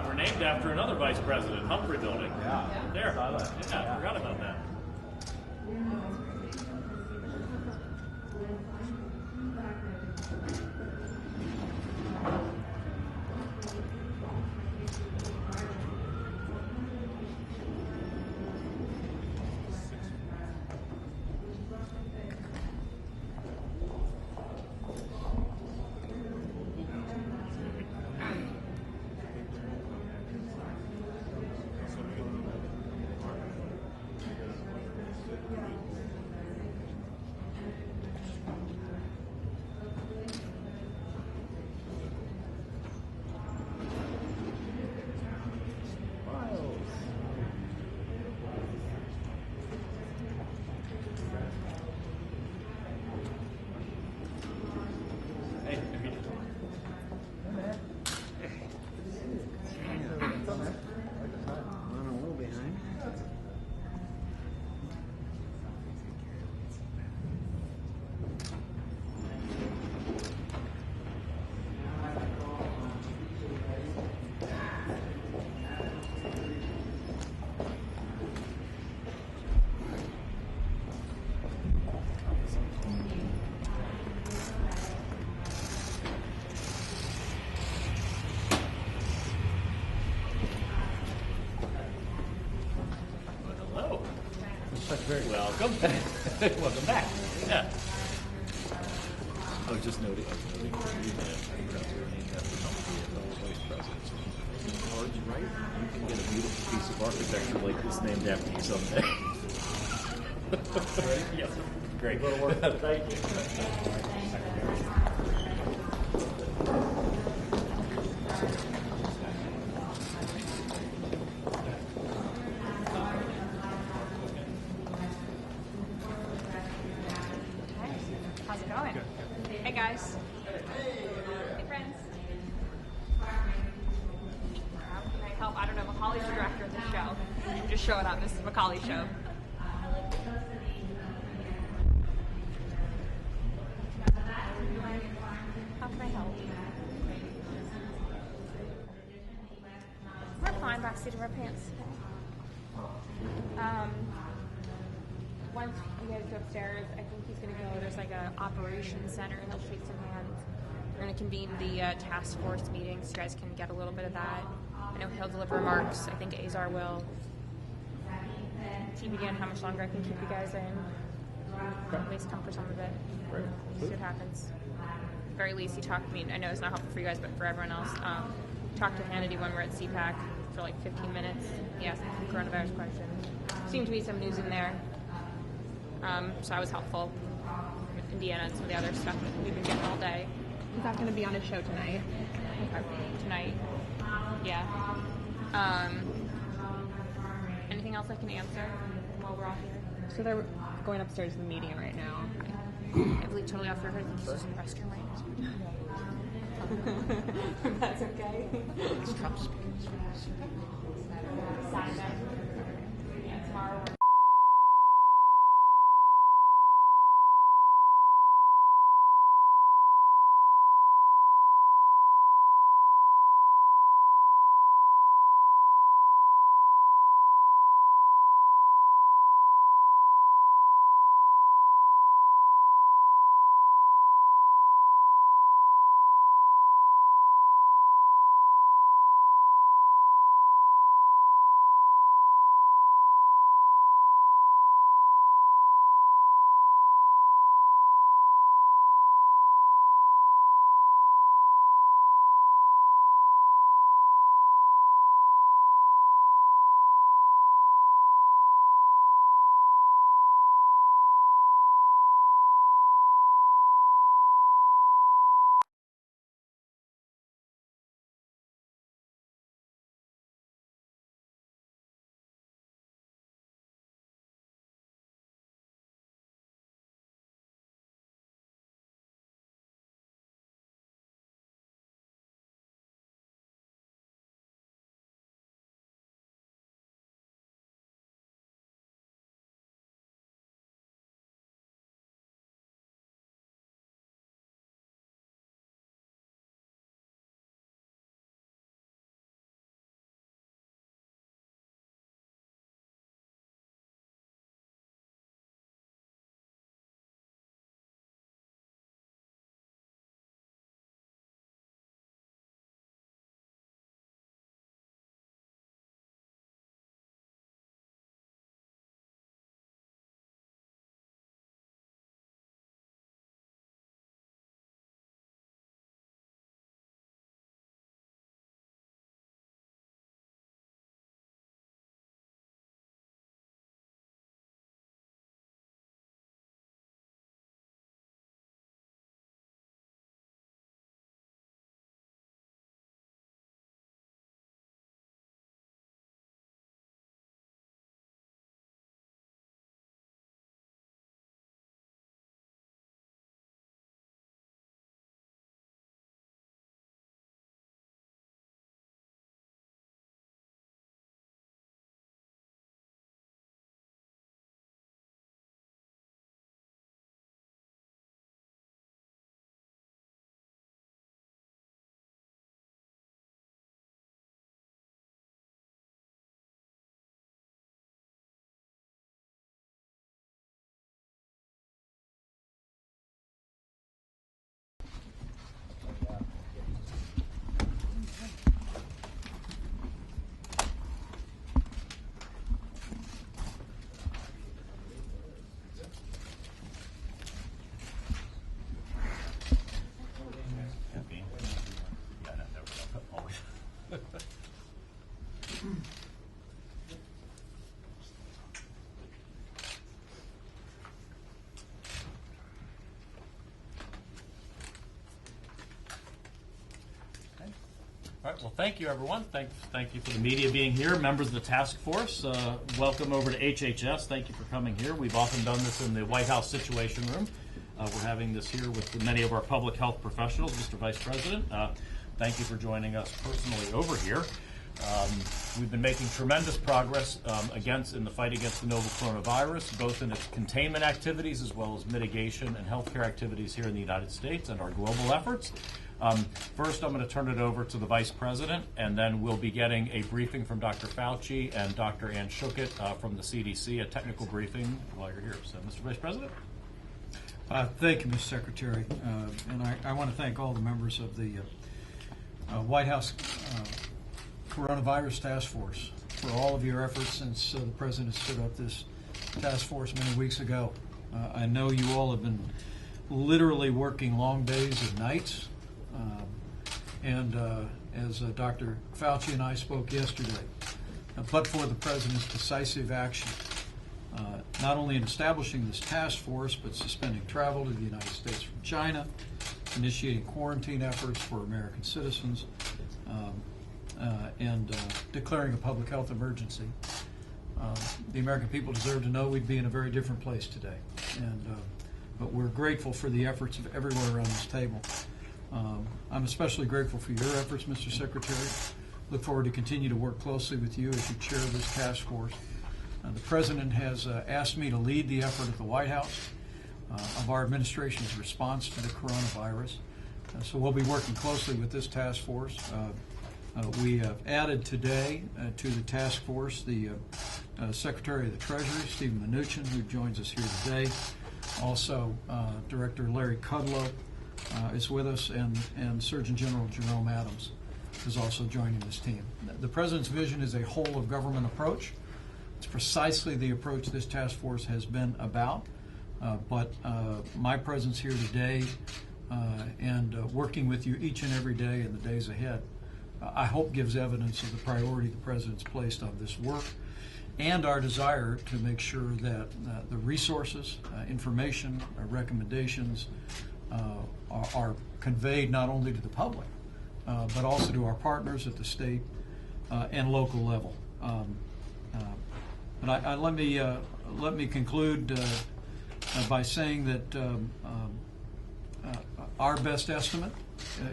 We're named after another vice president, Humphrey Building. Yeah. There. Yeah, I forgot about that. Very welcome. Welcome back. Yeah. I was just noting for you that named after Humphrey and those vice presidents. Cards, right? You can get a beautiful piece of architecture like this named after you someday. Yes. Great. Thank you. Hey guys. Hey friends. How can I help? I don't know. Macaulay's the director of the show. I'm just showing up. This is Macaulay's show. How can I help? We're fine backstage of our pants. Once you guys go upstairs, I think he's going to go, there's like a operations center, and he'll shake some hands. We're going to convene the task force meeting so you guys can get a little bit of that. I know he'll deliver remarks. I think Azar will. TBD on how much longer I can keep you guys in. At least come for some of it. Right. See what happens. At the very least, he talked to me. I know it's not helpful for you guys, but for everyone else. Talked to Hannity when we're at CPAC for like 15 minutes. He asked some coronavirus questions. Seemed to be some news in there. So I was helpful with Indiana and some of the other stuff that we've been getting all day. Is that going to be on his show tonight? Tonight. Yeah. Anything else I can answer while we're all here? So they're going upstairs to the meeting right now. I believe totally off the record. I think he's just in the restroom right now. That's okay. Saturday. Yeah, tomorrow. All right, well, thank you, everyone. Thank you for the media being here. Members of the task force, welcome over to HHS. Thank you for coming here. We've often done this in the White House Situation Room. We're having this here with many of our public health professionals. Mr. Vice President, thank you for joining us personally over here. We've been making tremendous progress in the fight against the novel coronavirus, both in its containment activities as well as mitigation and healthcare activities here in the United States and our global efforts. First, I'm going to turn it over to the Vice President, and then we'll be getting a briefing from Dr. Fauci and Dr. Ann Schuchat from the CDC, a technical briefing while you're here. So, Mr. Vice President. Thank you, Mr. Secretary. And I want to thank all the members of the White House Coronavirus Task Force for all of your efforts since the President stood up this task force many weeks ago. I know you all have been literally working long days and nights. As Dr. Fauci and I spoke yesterday, but for the President's decisive action, not only in establishing this task force, but suspending travel to the United States from China, initiating quarantine efforts for American citizens, and declaring a public health emergency. The American people deserve to know we'd be in a very different place today. But we're grateful for the efforts of everyone around this table. I'm especially grateful for your efforts, Mr. Secretary. Look forward to continue to work closely with you as you chair this task force. The President has asked me to lead the effort at the White House of our administration's response to the coronavirus. So we'll be working closely with this task force. We have added today to the task force the Secretary of the Treasury, Stephen Mnuchin, who joins us here today. Also, Director Larry Kudlow is with us, and Surgeon General Jerome Adams is also joining this team. The President's vision is a whole-of-government approach. It's precisely the approach this task force has been about. But my presence here today and working with you each and every day in the days ahead, I hope gives evidence of the priority the President's placed on this work and our desire to make sure that the resources, information, recommendations are conveyed not only to the public, but also to our partners at the state and local level. But let me conclude by saying that our best estimate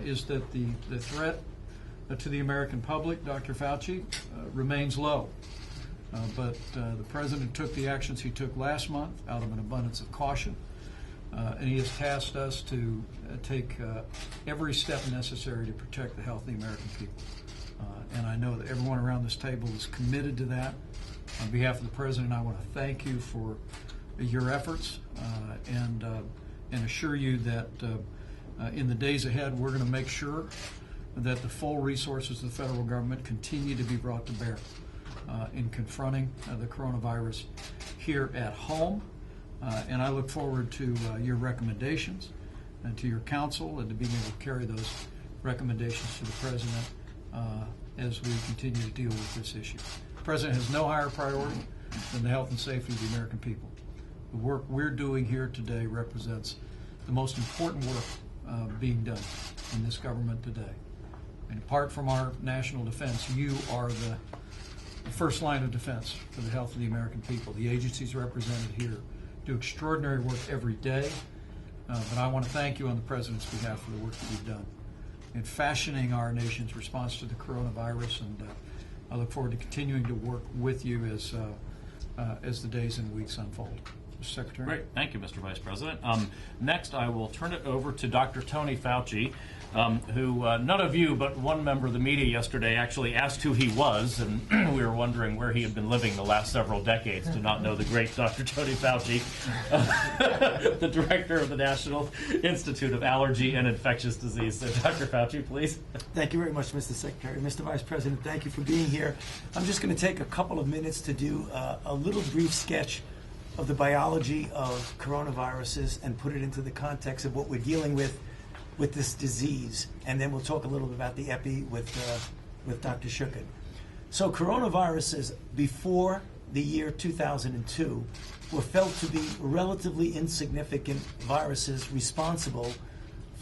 is that the threat to the American public, Dr. Fauci, remains low. But the President took the actions he took last month out of an abundance of caution, and he has tasked us to take every step necessary to protect the health of the American people. And I know that everyone around this table is committed to that. On behalf of the President, I want to thank you for your efforts and assure you that in the days ahead, we're going to make sure that the full resources of the federal government continue to be brought to bear in confronting the coronavirus here at home. And I look forward to your recommendations and to your counsel and to being able to carry those recommendations to the President as we continue to deal with this issue. The President has no higher priority than the health and safety of the American people. The work we're doing here today represents the most important work being done in this government today. And apart from our national defense, you are the first line of defense for the health of the American people. The agencies represented here do extraordinary work every day, but I want to thank you on the President's behalf for the work that you've done in fashioning our nation's response to the coronavirus, and I look forward to continuing to work with you as the days and weeks unfold. Mr. Secretary. Great. Thank you, Mr. Vice President. Next, I will turn it over to Dr. Tony Fauci, who none of you but one member of the media yesterday actually asked who he was, and we were wondering where he had been living the last several decades to not know the great Dr. Tony Fauci, the director of the National Institute of Allergy and Infectious Disease. So, Dr. Fauci, please. Thank you very much, Mr. Secretary. Mr. Vice President, thank you for being here. I'm just going to take a couple of minutes to do a little brief sketch of the biology of coronaviruses and put it into the context of what we're dealing with this disease. And then we'll talk a little bit about the epi with Dr. Schuchat. So coronaviruses before the year 2002 were felt to be relatively insignificant viruses responsible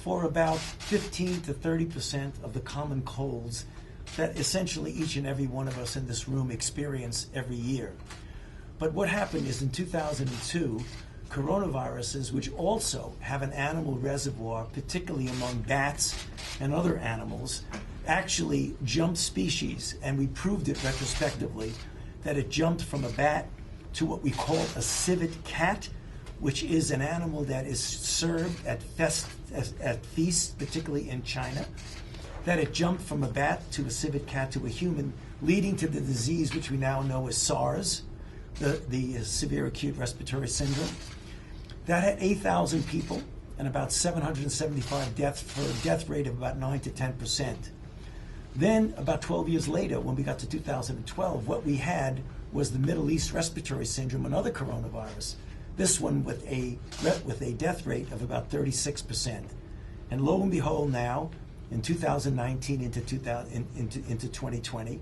for about 15 to 30% of the common colds that essentially each and every one of us in this room experience every year. But what happened is in 2002, coronaviruses, which also have an animal reservoir, particularly among bats and other animals, actually jumped species, and we proved it retrospectively that it jumped from a bat to what we call a civet cat, which is an animal that is served at feasts, particularly in China, that it jumped from a bat to a civet cat to a human, leading to the disease which we now know as SARS, the severe acute respiratory syndrome. That had 8,000 people and about 775 deaths for a death rate of about 9 to 10%. Then, about 12 years later, when we got to 2012, what we had was the Middle East respiratory syndrome, another coronavirus. This one with a death rate of about 36%. And lo and behold, now, in 2019 into 2020,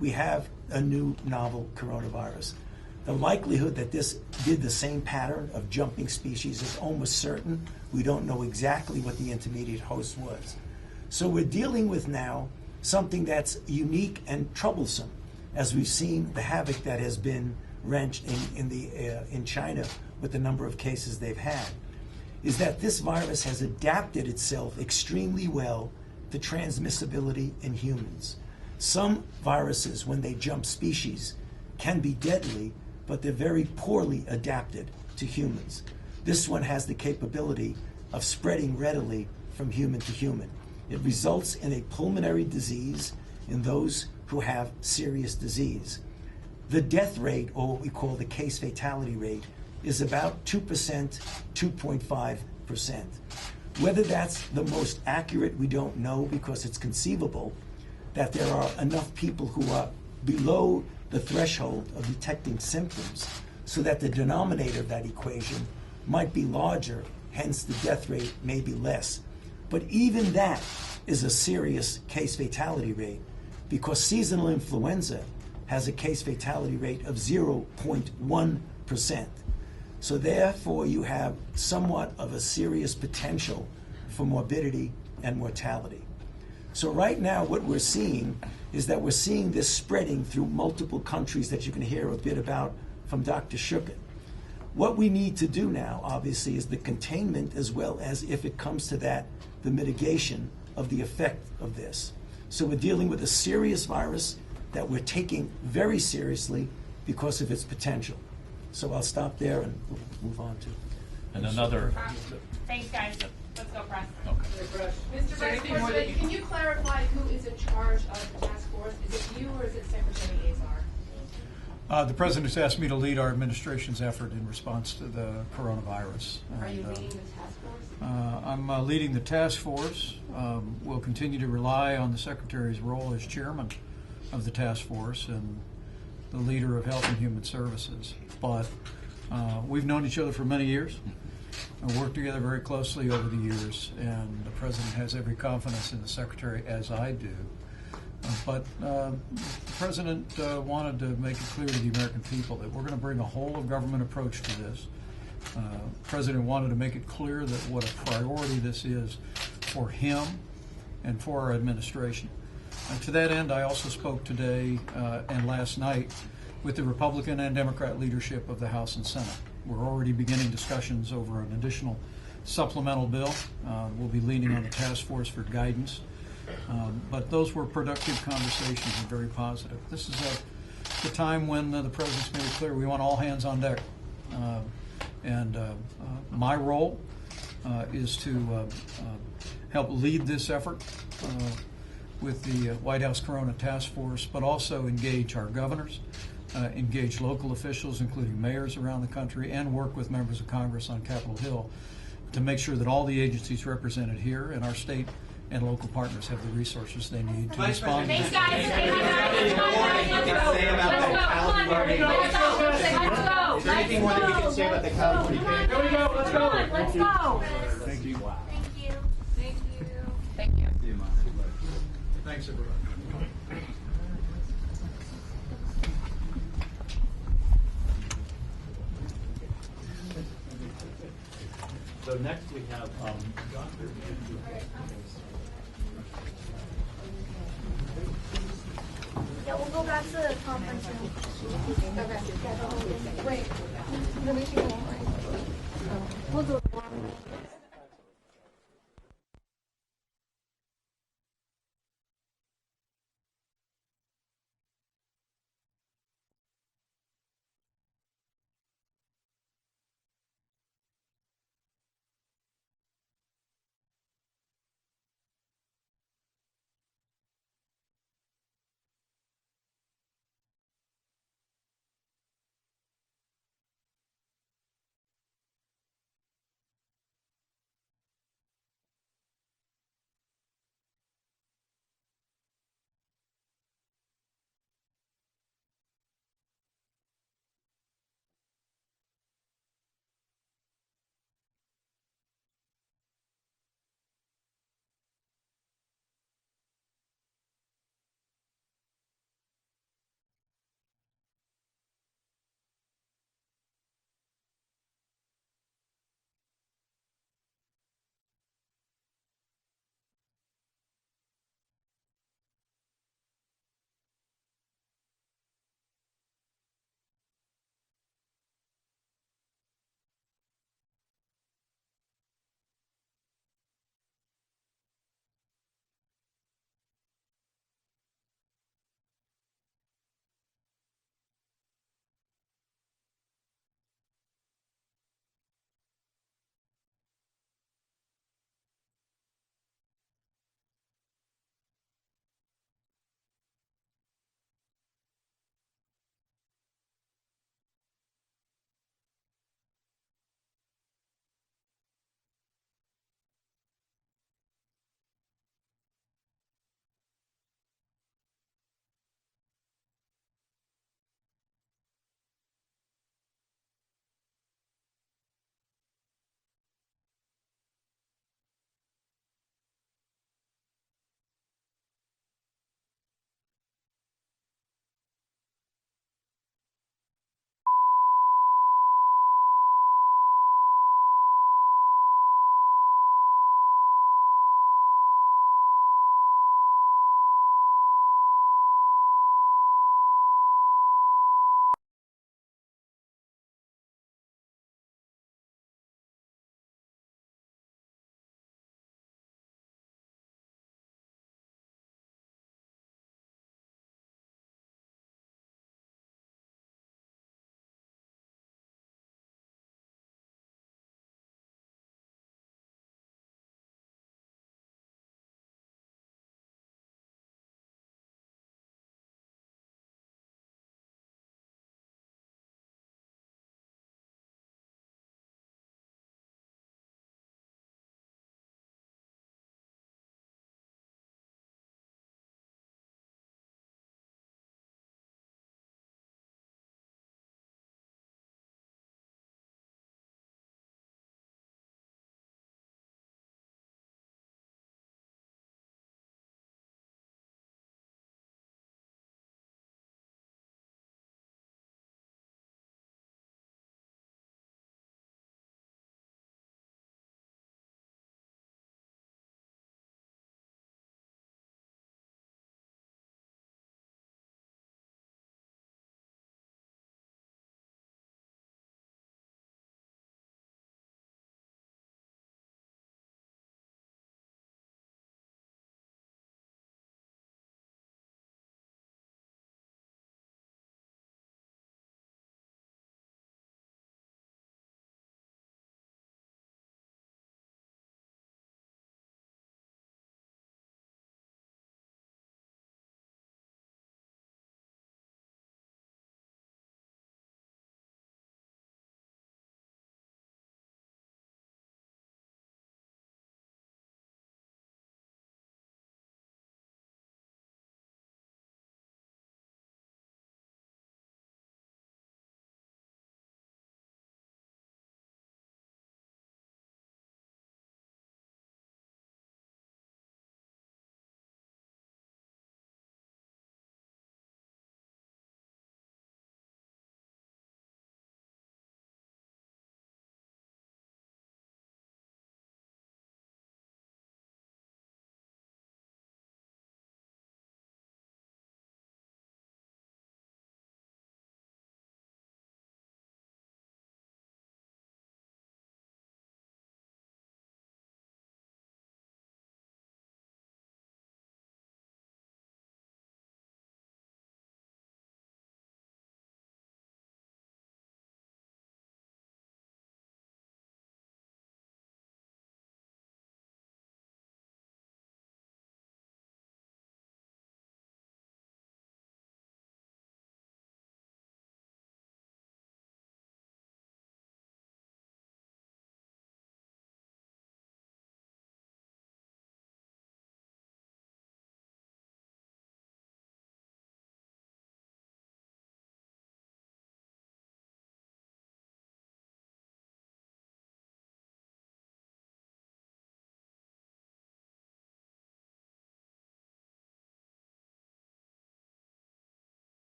we have a new novel coronavirus. The likelihood that this did the same pattern of jumping species is almost certain. We don't know exactly what the intermediate host was. So we're dealing with now something that's unique and troublesome, as we've seen the havoc that has been wrenched in China with the number of cases they've had, is that this virus has adapted itself extremely well to transmissibility in humans. Some viruses, when they jump species, can be deadly, but they're very poorly adapted to humans. This one has the capability of spreading readily from human to human. It results in a pulmonary disease in those who have serious disease. The death rate, or what we call the case fatality rate, is about 2%, 2.5%. Whether that's the most accurate, we don't know, because it's conceivable that there are enough people who are below the threshold of detecting symptoms so that the denominator of that equation might be larger, hence the death rate may be less. But even that is a serious case fatality rate, because seasonal influenza has a case fatality rate of 0.1%. So therefore you have somewhat of a serious potential for morbidity and mortality. So right now what we're seeing is that we're seeing this spreading through multiple countries that you can hear a bit about from Dr. Shukin. What we need to do now, obviously, is the containment, as well as, if it comes to that, the mitigation of the effect of this. So we're dealing with a serious virus that we're taking very seriously because of its potential. So I'll stop there and we'll move on to. And another. Thanks, guys. Let's go, press. Mr. Vice President, can you clarify who is in charge of the task force? Is it you or is it Secretary Azar? The President has asked me to lead our administration's effort in response to the coronavirus. Are you leading the task force? I'm leading the task force. We'll continue to rely on the Secretary's role as chairman of the task force and the leader of Health and Human Services. But we've known each other for many years. We've worked together very closely over the years, and the President has every confidence in the Secretary, as I do. But the President wanted to make it clear to the American people that we're going to bring a whole-of-government approach to this. The President wanted to make it clear that what a priority this is for him and for our administration. To that end, I also spoke today and last night with the Republican and Democrat leadership of the House and Senate. We're already beginning discussions over an additional supplemental bill. We'll be leaning on the task force for guidance. But those were productive conversations and very positive. This is the time when the President's made it clear we want all hands on deck. My role is to help lead this effort with the White House Corona Task Force, but also engage our governors, engage local officials, including mayors around the country, and work with members of Congress on Capitol Hill to make sure that all the agencies represented here in our state and local partners have the resources they need to respond. Thanks, guys. Is there anything more that we can say about the California case? Here we go, let's go. Let's go. Thank you. Thank you. Thank you. Thank you. Thanks, everyone. So next we have Dr. Yeah, we'll go back to the conference room. Okay. Wait. The meeting won't. We'll do it.